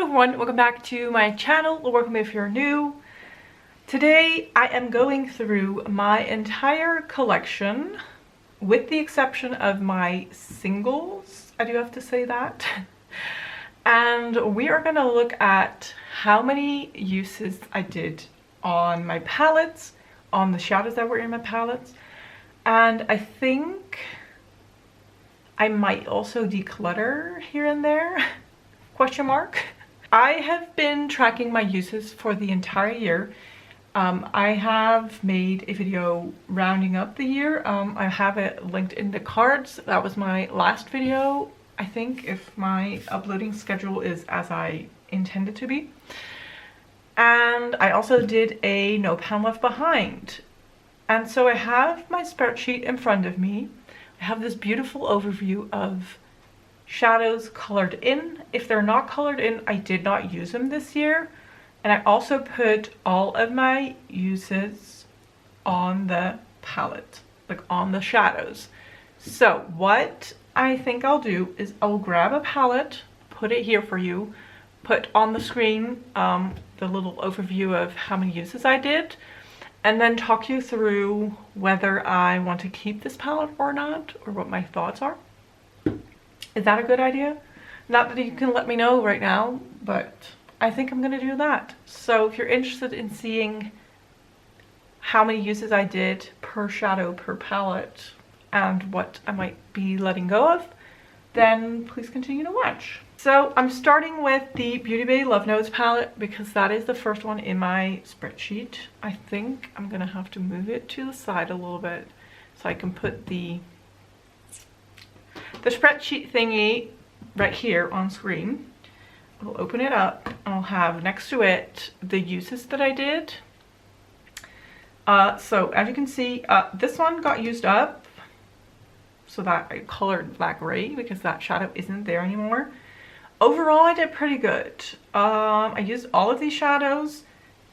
everyone, welcome back to my channel, or welcome if you're new. Today I am going through my entire collection with the exception of my singles, I do have to say that. And we are going to look at how many uses I did on my palettes, on the shadows that were in my palettes, and I think I might also declutter here and there, question mark. I have been tracking my uses for the entire year. I have made a video rounding up the year. I have it linked in the cards. That was my last video, I think, if my uploading schedule is as I intended to be. And I also did a No Pan Left Behind. And so I have my spreadsheet in front of me. I have this beautiful overview of shadows colored in. If they're not colored in, I did not use them this year. And I also put all of my uses on the palette, like on the shadows. So what I think I'll do is I'll grab a palette, put it here for you, put on the screen the little overview of how many uses I did, and then talk you through whether I want to keep this palette or not, or what my thoughts are. Is that a good idea? Not that you can let me know right now, but I think I'm gonna do that. So if you're interested in seeing how many uses I did per shadow, per palette, and what I might be letting go of, then please continue to watch. So I'm starting with the Beauty Bay Love Notes palette because that is the first one in my spreadsheet. I think I'm gonna have to move it to the side a little bit so I can put the spreadsheet thingy right here on screen. I'll open it up. I'll have next to it the uses that I did. So as you can see, this one got used up, so that I colored that gray because that shadow isn't there anymore. Overall, I did pretty good. I used all of these shadows.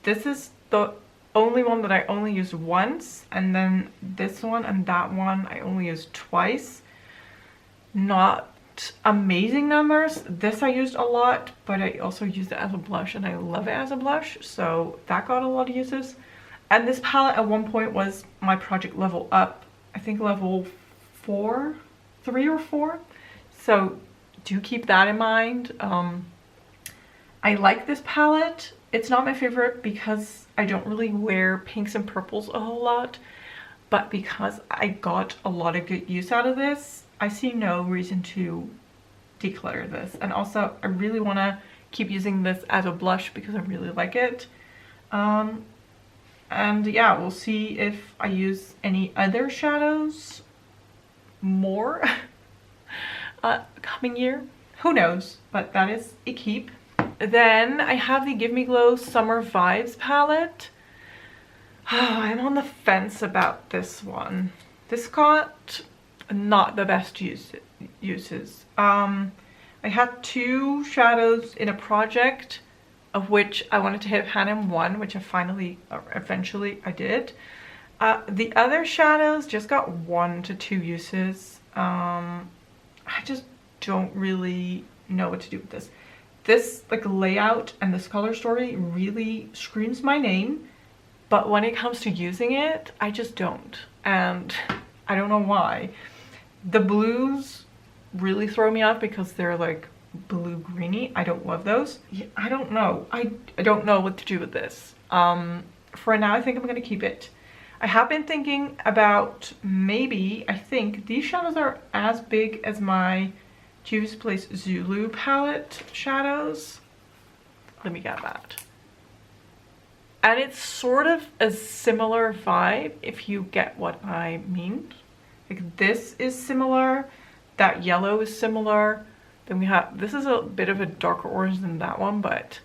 This is the only one that I only used once, and then this one and that one I only used twice. Not amazing numbers. This I used a lot, but I also used it as a blush and I love it as a blush, so that got a lot of uses. And this palette at one point was my project level up, I think level 3 or 4, so do keep that in mind. I like this palette. It's not my favorite because I don't really wear pinks and purples a whole lot, but because I got a lot of good use out of this, I see no reason to declutter this. And also I really want to keep using this as a blush because I really like it. And yeah, we'll see if I use any other shadows more coming year. Who knows, but that is a keep. Then I have the Give Me Glow Summer Vibes palette. I'm on the fence about this one. This got not the best uses. I had 2 shadows in a project of which I wanted to hit pan in one, which I eventually I did. The other shadows just got 1 to 2 uses. I just don't really know what to do with this. This like layout and this color story really screams my name, but when it comes to using it, I just don't, and I don't know why. The blues really throw me off because they're like blue greeny. I don't love those. I don't know. I don't know what to do with this. For now, I think I'm gonna keep it. I have been thinking about maybe, I think these shadows are as big as my Juvia's Place Zulu palette shadows. Let me get that. And it's sort of a similar vibe, if you get what I mean. Like this is similar, that yellow is similar. Then we have, this is a bit of a darker orange than that one, but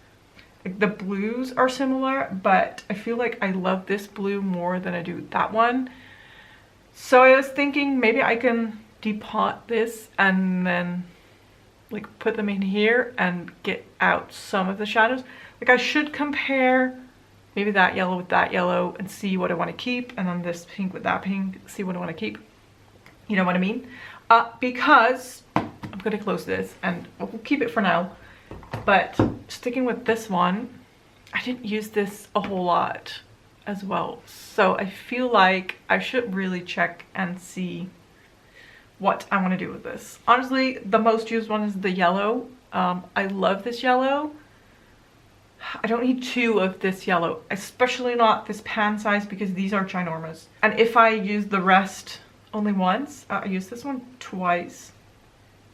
like the blues are similar, but I feel like I love this blue more than I do that one. So I was thinking maybe I can depot this and then like put them in here and get out some of the shadows. Like I should compare maybe that yellow with that yellow and see what I want to keep, and then this pink with that pink, see what I want to keep. You know what I mean? Because I'm going to close this and we'll keep it for now, but just sticking with this one, I didn't use this a whole lot as well. So I feel like I should really check and see what I want to do with this. Honestly, the most used one is the yellow. I love this yellow. I don't need 2 of this yellow, especially not this pan size, because these are ginormous. And if I use the rest only once, I use this one twice.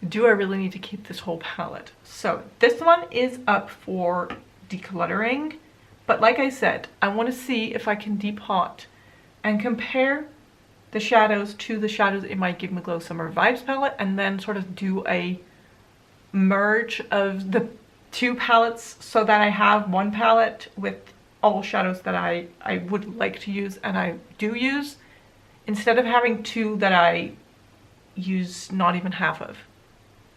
Do I really need to keep this whole palette? So this one is up for decluttering, but like I said, I want to see if I can depot and compare the shadows to the shadows in my Give Me Glow Summer Vibes palette, and then sort of do a merge of the 2 palettes so that I have one palette with all shadows that I would like to use and I do use, instead of having 2 that I use not even half of.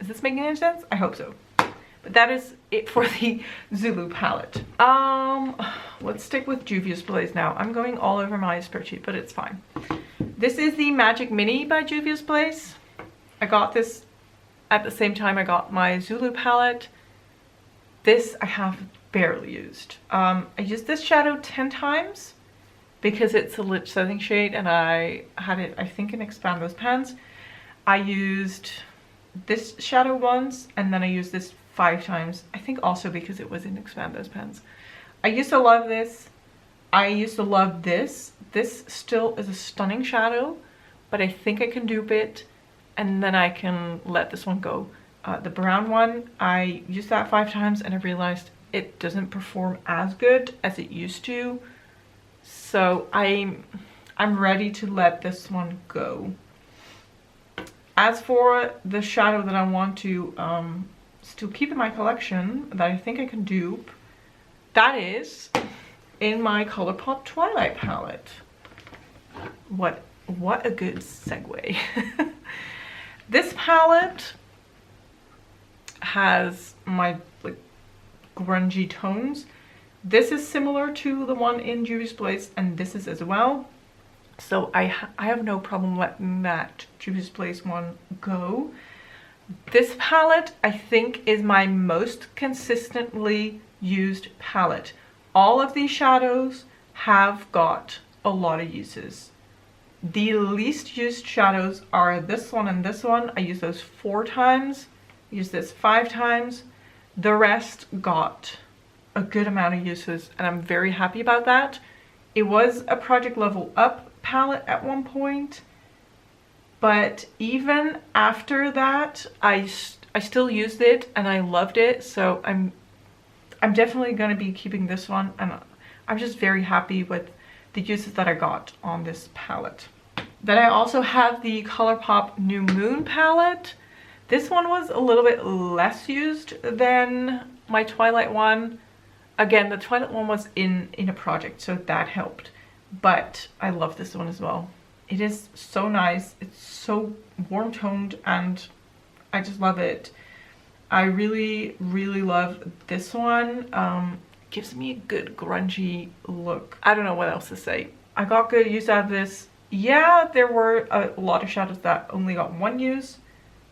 Is this making any sense? I hope so. But that is it for the Zulu palette. Let's stick with Juvia's Blaze now. I'm going all over my spreadsheet, but it's fine. This is the Magic Mini by Juvia's Blaze. I got this at the same time I got my Zulu palette. This I have barely used. I used this shadow 10 times because it's a lit setting shade, and I had it, I think, in Expand Those pans. I used this shadow once, and then I used this 5 times. I think also because it was in Expand Those pans. I used to love this. I used to love this. This still is a stunning shadow, but I think I can dupe it, and then I can let this one go. The brown one, I used that 5 times and I realized it doesn't perform as good as it used to. So I'm ready to let this one go. As for the shadow that I want to still keep in my collection that I think I can dupe, that is in my ColourPop Twilight palette. What a good segue. This palette has my like grungy tones. This is similar to the one in Juvia's Blaze, and this is as well. So I have no problem letting that Juvia's Blaze one go. This palette I think is my most consistently used palette. All of these shadows have got a lot of uses. The least used shadows are this one and this one. I use those 4 times. Use this 5 times. The rest got a good amount of uses, and I'm very happy about that. It was a Project Level Up palette at one point, but even after that I still used it and I loved it. So I'm definitely going to be keeping this one, and I'm just very happy with the uses that I got on this palette. Then I also have the ColourPop New Moon palette. This one was a little bit less used than my Twilight one. Again, the Twilight one was in a project, so that helped. But I love this one as well. It is so nice. It's so warm toned and I just love it. I really, really love this one. Gives me a good grungy look. I don't know what else to say. I got good use out of this. Yeah, there were a lot of shadows that only got 1 use,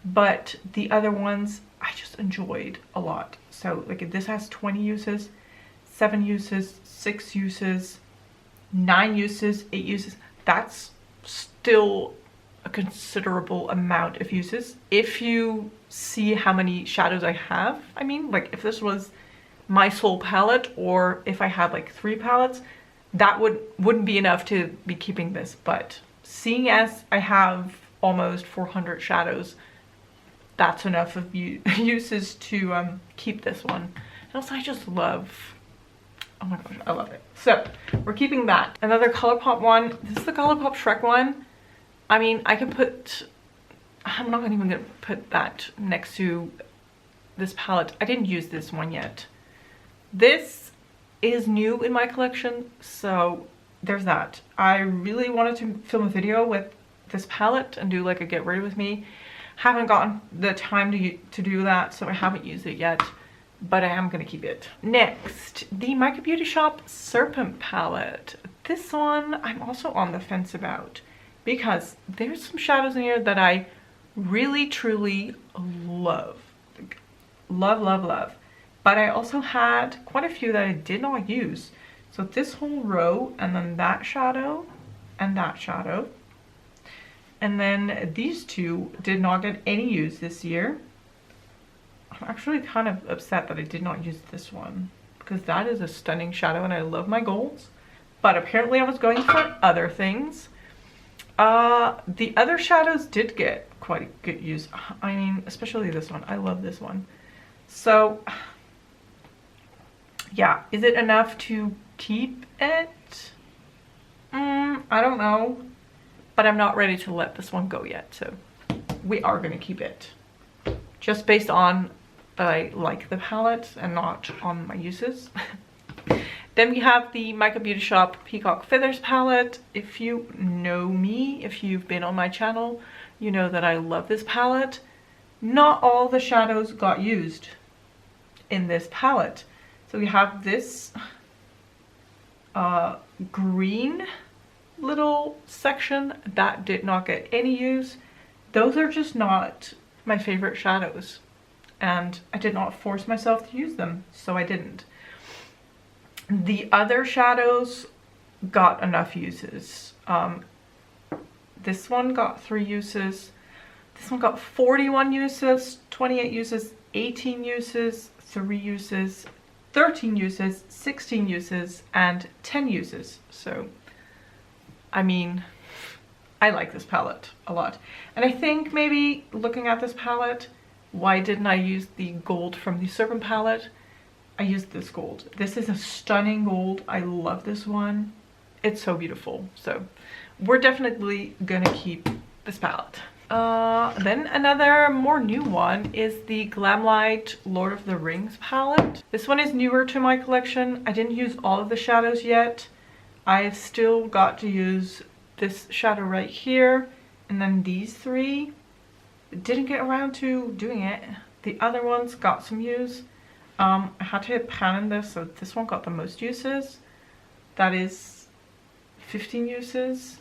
but the other ones I just enjoyed a lot. So like this has 20 uses, 7 uses, 6 uses, 9 uses, 8 uses. That's still a considerable amount of uses if you see how many shadows I have. I mean, like if this was my sole palette, or if I had like 3 palettes, that wouldn't be enough to be keeping this. But seeing as I have almost 400 shadows, that's enough of uses to keep this one. And also I just love, oh my gosh, I love it. So we're keeping that. Another ColourPop one. This is the ColourPop Shrek one. I mean, I could put, I'm not even gonna put that next to this palette. I didn't use this one yet. This is new in my collection, so there's that. I really wanted to film a video with this palette and do like a get ready with me. Haven't gotten the time to do that, so I haven't used it yet, but I am gonna keep it. Next, the Micro Beauty Shop Serpent palette. This one I'm also on the fence about because there's some shadows in here that I really truly love. Like, love, love, love. but I also had quite a few that I did not use. So this whole row, and then that shadow and that shadow. And then these two did not get any use this year. I'm actually kind of upset that I did not use this one because that is a stunning shadow and I love my golds. But apparently I was going for other things. The other shadows did get quite good use. I mean, especially this one. I love this one. So yeah, is it enough to keep it? I don't know, but I'm not ready to let this one go yet. So we are going to keep it just based on that I like the palette and not on my uses. Then we have the Mica Beauty Shop Peacock Feathers palette. If you know me, if you've been on my channel, you know that I love this palette. Not all the shadows got used in this palette. So we have this green little section that did not get any use. Those are just not my favorite shadows, and I did not force myself to use them, so I didn't. The other shadows got enough uses. This one got 3 uses. This one got 41 uses, 28 uses, 18 uses, 3 uses, 13 uses, 16 uses, and 10 uses. So, I mean, I like this palette a lot. And I think maybe looking at this palette, why didn't I use the gold from the Serpent palette? I used this gold. This is a stunning gold. I love this one. It's so beautiful. So we're definitely gonna keep this palette. Then another more new one is the Glamlight Lord of the Rings palette. This one is newer to my collection. I didn't use all of the shadows yet. I've still got to use this shadow right here, and then these 3. Didn't get around to doing it. The other ones got some use. I had to hit pan in this, so this one got the most uses. That is 15 uses.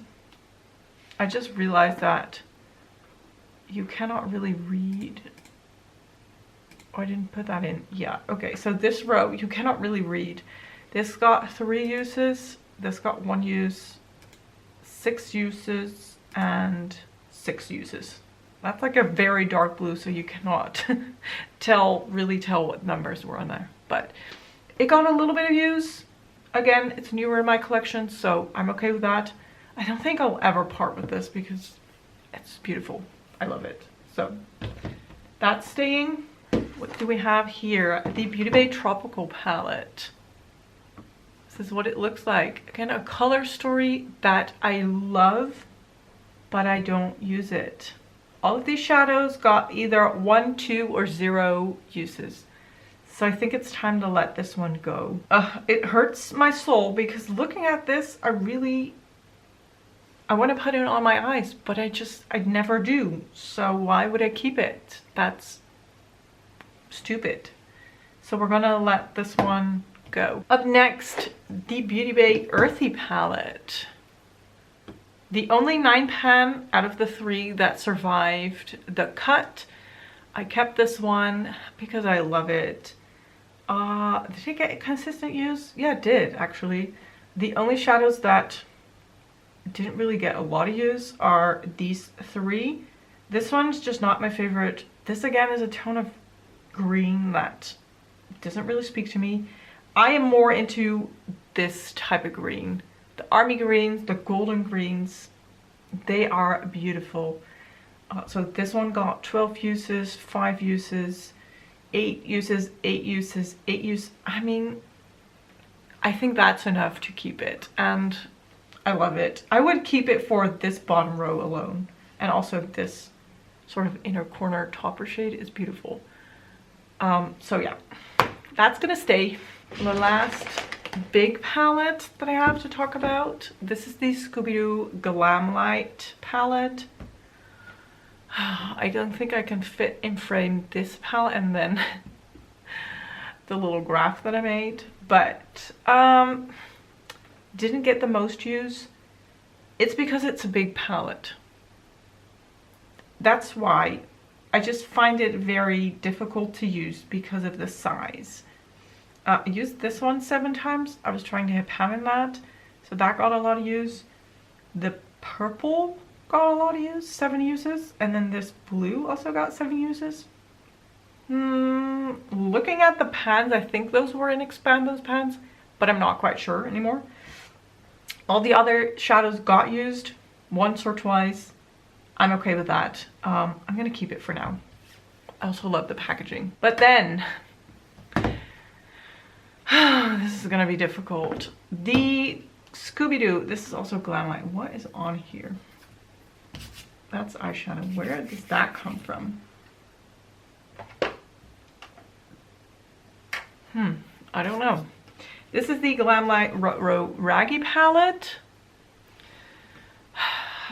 I just realized that you cannot really read. Oh, I didn't put that in. Yeah, okay, so this row, you cannot really read. This got 3 uses, this got 1 use, 6 uses, and 6 uses. That's like a very dark blue, so you cannot really tell what numbers were on there. But it got a little bit of use. Again, it's newer in my collection, so I'm okay with that. I don't think I'll ever part with this because it's beautiful. I love it. So that's staying. What do we have here? The Beauty Bay Tropical palette. This is what it looks like. Again, a color story that I love, but I don't use it. All of these shadows got either 1, 2, or 0 uses. So I think it's time to let this one go. It hurts my soul because looking at this, I want to put it on my eyes, but I never do. So why would I keep it? That's stupid. So we're gonna let this one go. Up next, the Beauty Bay Earthy palette. The only 9 pan out of the 3 that survived the cut. I kept this one because I love it. Did it get consistent use? Yeah, it did actually. The only shadows that didn't really get a lot of use are these 3. This one's just not my favorite. This again is a tone of green that doesn't really speak to me. I am more into this type of green. The army greens, the golden greens, they are beautiful. So this one got 12 uses, 5 uses, 8 uses, 8 uses, 8 uses. I mean, I think that's enough to keep it, and I love it. I would keep it for this bottom row alone, and also this sort of inner corner topper shade is beautiful. So yeah, that's gonna stay. The last big palette that I have to talk about, this is the Scooby-Doo Glamlight palette. I don't think I can fit in frame this palette and then the little graph that I made, but didn't get the most use. It's because it's a big palette. That's why I just find it very difficult to use because of the size. I used this one 7 times. I was trying to hit pan in that, so that got a lot of use. The purple got a lot of use, 7 uses, and then this blue also got 7 uses. Looking at the pans, I think those were in Expand Those pans, but I'm not quite sure anymore. All the other shadows got used once or twice. I'm okay with that. I'm gonna keep it for now. I also love the packaging. But then, this is gonna be difficult. The Scooby-Doo, this is also Glamlight. What is on here? That's eyeshadow. Where does that come from? I don't know. This is the Glamlight Raggy palette.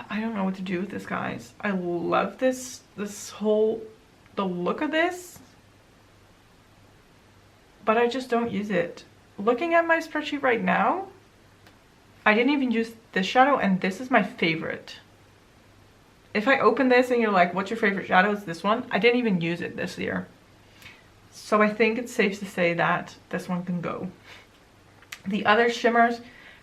I don't know what to do with this, guys. I love the look of this, but I just don't use it. Looking at my spreadsheet right now, I didn't even use this shadow, and this is my favorite. If I open this and you're like, what's your favorite shadow? It's this one. I didn't even use it this year. So I think it's safe to say that this one can go. The other shimmers,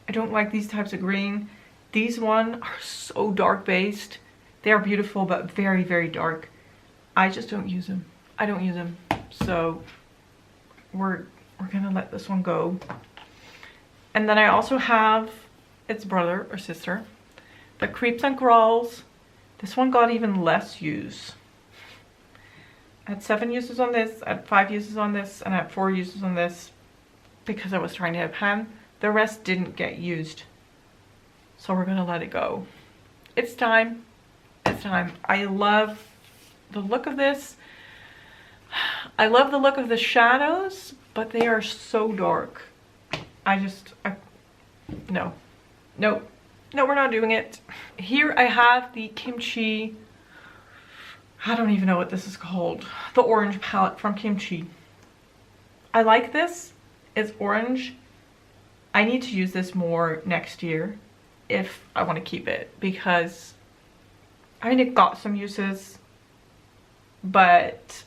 I don't like these types of green. These ones are so dark based. They are beautiful, but very, very dark. I just don't use them. I don't use them. So we're gonna let this one go. And then I also have its brother or sister, the Creeps and Crawls. This one got even less use. I had 7 uses on this, I had 5 uses on this, and I had 4 uses on this because I was trying to have pan. The rest didn't get used. So we're gonna let it go. It's time. It's time. I love the look of this. I love the look of the shadows, but they are so dark. No, we're not doing it. Here I have the Kimchi, I don't even know what this is called. The orange palette from Kimchi. I like this. It's orange. I need to use this more next year if I want to keep it, because I mean, it got some uses, but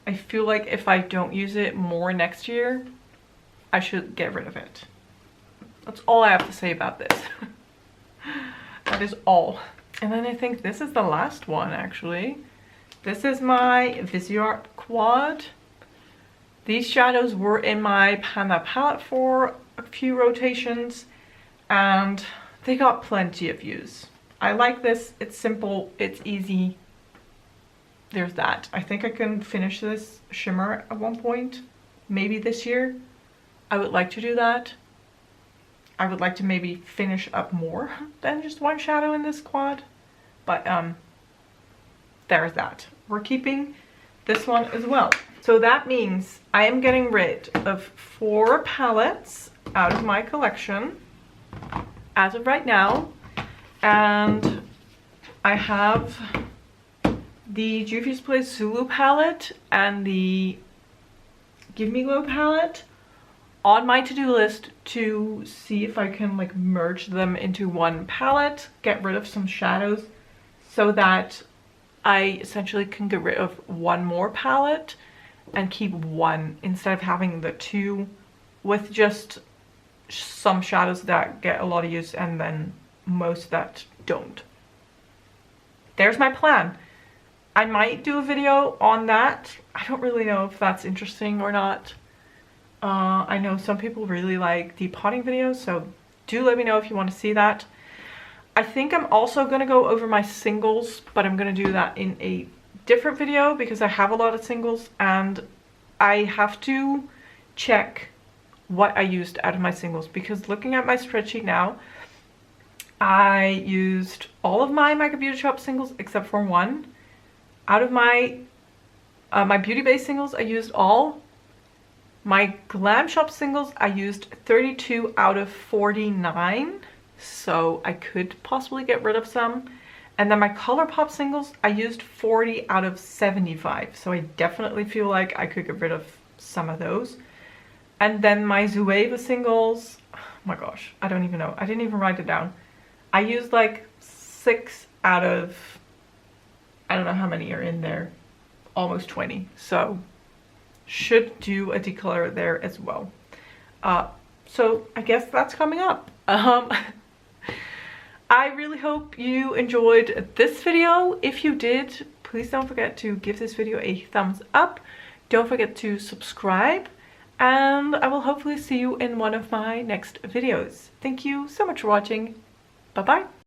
I feel like if I don't use it more next year, I should get rid of it. That's all I have to say about this. That is all. And then I think this is the last one, actually. This is my Viseart quad. These shadows were in my Panda palette for a few rotations, and they got plenty of use. I like this. It's simple. It's easy. There's that. I think I can finish this shimmer at one point, maybe this year. I would like to do that. I would like to maybe finish up more than just one shadow in this quad, but there's that. We're keeping this one as well. So that means I am getting rid of 4 palettes out of my collection as of right now, and I have the Juvia's Place Zulu palette and the Give Me Glow palette on my to-do list to see if I can like merge them into one palette, get rid of some shadows so that I essentially can get rid of one more palette and keep one instead of having the 2 with just some shadows that get a lot of use and then most that don't. There's my plan. I might do a video on that. I don't really know if that's interesting or not. I know some people really like depotting videos, so do let me know if you want to see that. I think I'm also going to go over my singles, but I'm going to do that in a different video because I have a lot of singles and I have to check what I used out of my singles, because looking at my spreadsheet now, I used all of my Micro Beauty Shop singles except for 1. Out of my my beauty base singles, I used all. My Glam Shop singles, I used 32 out of 49, so I could possibly get rid of some. And then my ColourPop singles, I used 40 out of 75, so I definitely feel like I could get rid of some of those. And then my Zoeva singles, oh my gosh, I don't even know. I didn't even write it down. I used like 6 out of, I don't know how many are in there, almost 20. So should do a declutter there as well. So I guess that's coming up. I really hope you enjoyed this video. If you did, please don't forget to give this video a thumbs up. Don't forget to subscribe, and I will hopefully see you in one of my next videos. Thank you so much for watching. Bye bye.